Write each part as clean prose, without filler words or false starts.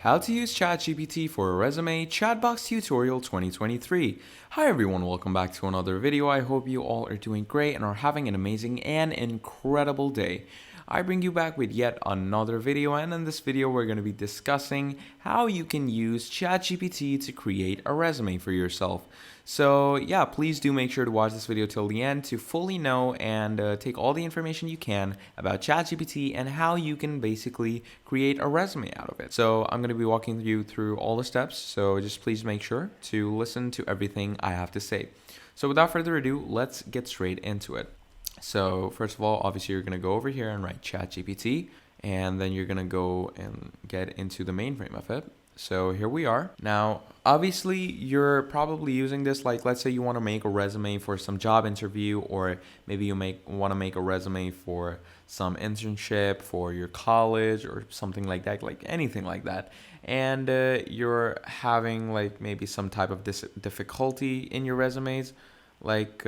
How to use ChatGPT for a resume, Chatbox tutorial 2023. Hi everyone, welcome back to another video. I hope you all are doing great and are having an amazing and incredible day. I bring you back with yet another video, and in this video we're going to be discussing how you can use ChatGPT to create a resume for yourself. So yeah, please do make sure to watch this video till the end to fully know and take all the information you can about ChatGPT and how you can basically create a resume out of it. So I'm going to be walking you through all the steps, so just please make sure to listen to everything I have to say. So without further ado, let's get straight into it. So first of all, obviously you're going to go over here and write ChatGPT, and then you're going to go and get into the mainframe of it. So here we are. Now, obviously you're probably using this, like let's say you want to make a resume for some job interview, or maybe you want to make a resume for some internship for your college or something like that, like anything like that. And you're having like maybe some type of difficulty in your resumes, like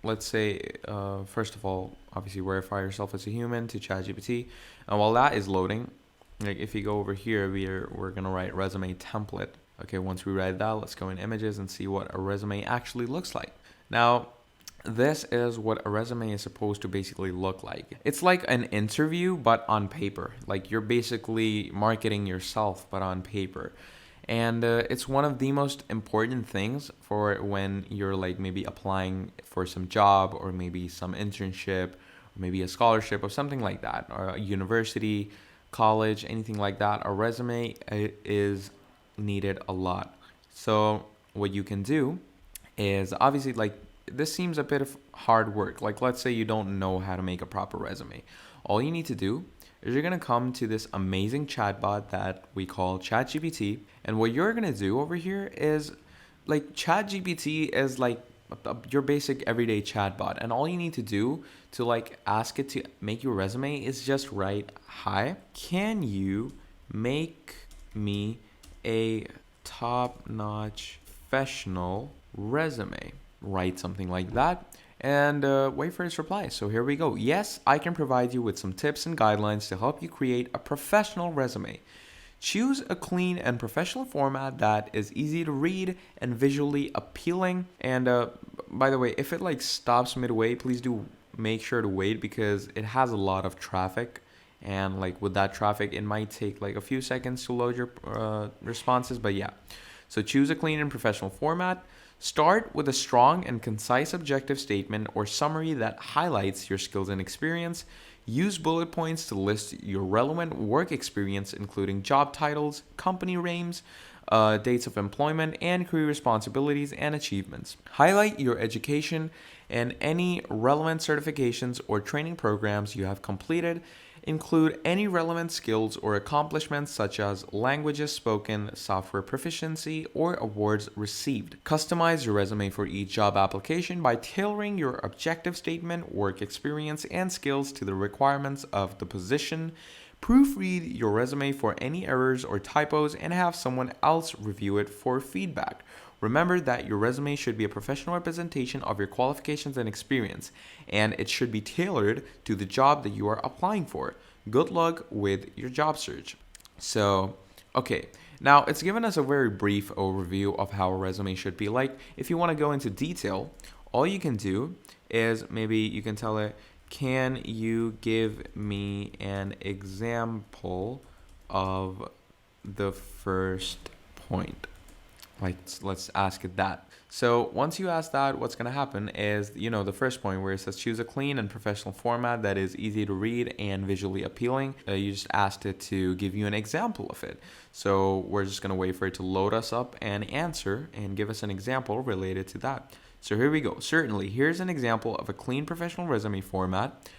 let's say, first of all, obviously verify yourself as a human to ChatGPT. And while that is loading, like if you go over here, we're gonna write resume template. Okay, once we write that, let's go in images and see what a resume actually looks like. Now, this is what a resume is supposed to basically look like. It's like an interview, but on paper. Like you're basically marketing yourself, but on paper. And it's one of the most important things for when you're like maybe applying for some job or maybe some internship or maybe a scholarship or something like that, or a university, college, anything like that. A resume is needed a lot. So what you can do is, obviously, like this seems a bit of hard work. Like let's say you don't know how to make a proper resume. All you need to do is you're going to come to this amazing chatbot that we call ChatGPT. And what you're going to do over here is, like, ChatGPT is like your basic everyday chatbot. And all you need to do to like ask it to make your resume is just write, "Hi, can you make me a top-notch professional resume?" Write something like that and wait for its reply. So here we go. "Yes, I can provide you with some tips and guidelines to help you create a professional resume. Choose a clean and professional format that is easy to read and visually appealing." And by the way, if it like stops midway, please do make sure to wait, because it has a lot of traffic. And like with that traffic, it might take like a few seconds to load your responses. But yeah, so choose a clean and professional format. Start with a strong and concise objective statement or summary that highlights your skills and experience. Use bullet points to list your relevant work experience, including job titles, company names, dates of employment, and career responsibilities and achievements. Highlight your education and any relevant certifications or training programs you have completed. Include any relevant skills or accomplishments such as languages spoken, software proficiency, or awards received. Customize your resume for each job application by tailoring your objective statement, work experience, and skills to the requirements of the position. Proofread your resume for any errors or typos and have someone else review it for feedback. Remember that your resume should be a professional representation of your qualifications and experience, and it should be tailored to the job that you are applying for. Good luck with your job search. So, okay, now it's given us a very brief overview of how a resume should be like. If you want to go into detail, all you can do is maybe you can tell it, "Can you give me an example of the first point?" Like, let's ask it that. So once you ask that, what's going to happen is, the first point where it says choose a clean and professional format that is easy to read and visually appealing. You just asked it to give you an example of it. So we're just going to wait for it to load us up and answer and give us an example related to that. So here we go. Certainly, here's an example of a clean professional resume format.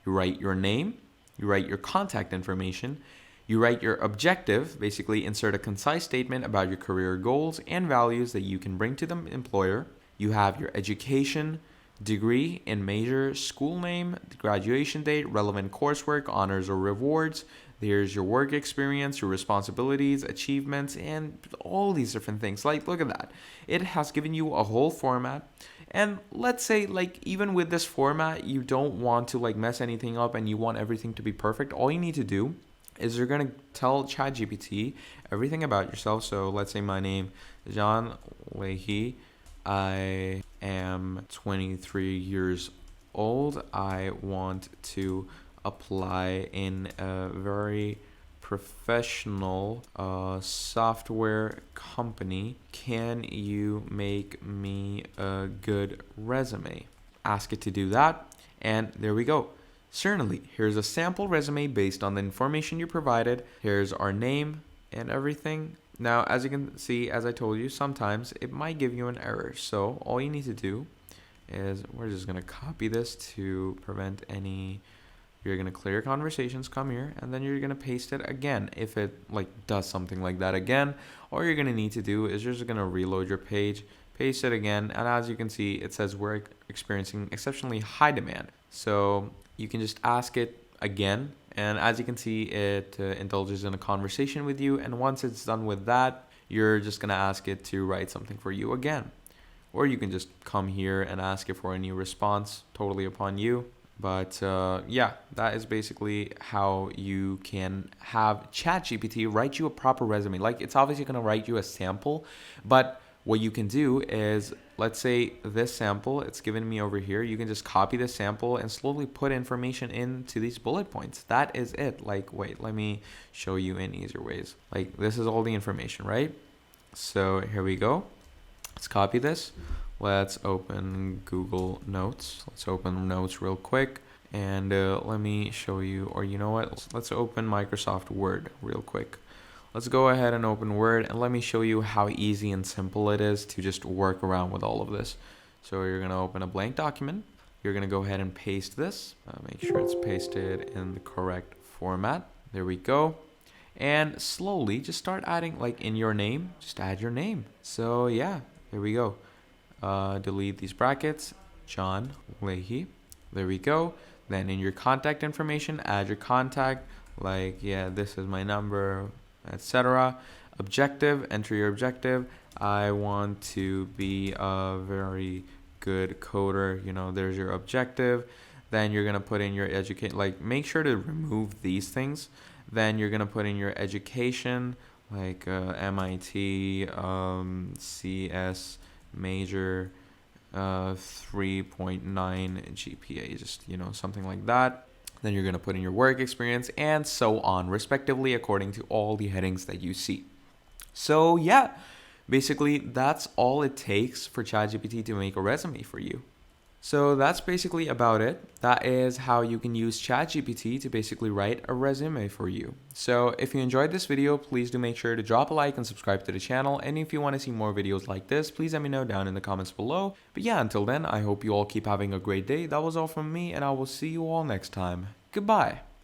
You write your name, you write your contact information, you write your objective, basically insert a concise statement about your career goals and values that you can bring to the employer. You have your education, degree and major, school name, graduation date, relevant coursework, honors or rewards. There's your work experience, your responsibilities, achievements, and all these different things. Like, look at that. It has given you a whole format. And let's say, like, even with this format, you don't want to like mess anything up and you want everything to be perfect. All you need to do is you're going to tell ChatGPT everything about yourself. So let's say my name is John Leahy. I am 23 years old. I want to apply in a very professional software company. Can you make me a good resume? Ask it to do that, and there we go. Certainly, here's a sample resume based on the information you provided. Here's our name and everything. Now, as you can see, as I told you, sometimes it might give you an error. So all you need to do is we're just going to copy this to prevent any. You're going to clear conversations, come here, and then you're going to paste it again if it like does something like that again. All you're going to need to do is you're just going to reload your page, paste it again, and as you can see, it says we're experiencing exceptionally high demand. So you can just ask it again, and as you can see, it indulges in a conversation with you, and once it's done with that, you're just going to ask it to write something for you again. Or you can just come here and ask it for a new response, totally upon you. But yeah, that is basically how you can have ChatGPT write you a proper resume. Like, it's obviously going to write you a sample, but what you can do is, let's say this sample, it's given me over here. You can just copy the sample and slowly put information into these bullet points. That is it. Like, wait, let me show you in easier ways. Like, this is all the information, right? So here we go. Let's copy this. Let's open Google Notes. Let's open Notes real quick. And let me show you, or you know what? Let's open Microsoft Word real quick. Let's go ahead and open Word, and let me show you how easy and simple it is to just work around with all of this. So you're going to open a blank document. You're going to go ahead and paste this. Make sure it's pasted in the correct format. There we go. And slowly just start adding, like in your name, just add your name. So yeah, there we go. Delete these brackets, John Leahy. There we go. Then in your contact information, add your contact, like, yeah, this is my number, etc. Objective, enter your objective. I want to be a very good coder. You know, there's your objective. Then you're going to put in your education, like, make sure to remove these things. Then you're going to put in your education, like MIT, CS, major, 3.9 GPA, just, you know, something like that. Then you're going to put in your work experience and so on, respectively, according to all the headings that you see. So yeah, basically that's all it takes for ChatGPT to make a resume for you. So that's basically about it. That is how you can use ChatGPT to basically write a resume for you. So if you enjoyed this video, please do make sure to drop a like and subscribe to the channel. And if you want to see more videos like this, please let me know down in the comments below. But yeah, until then, I hope you all keep having a great day. That was all from me, and I will see you all next time. Goodbye.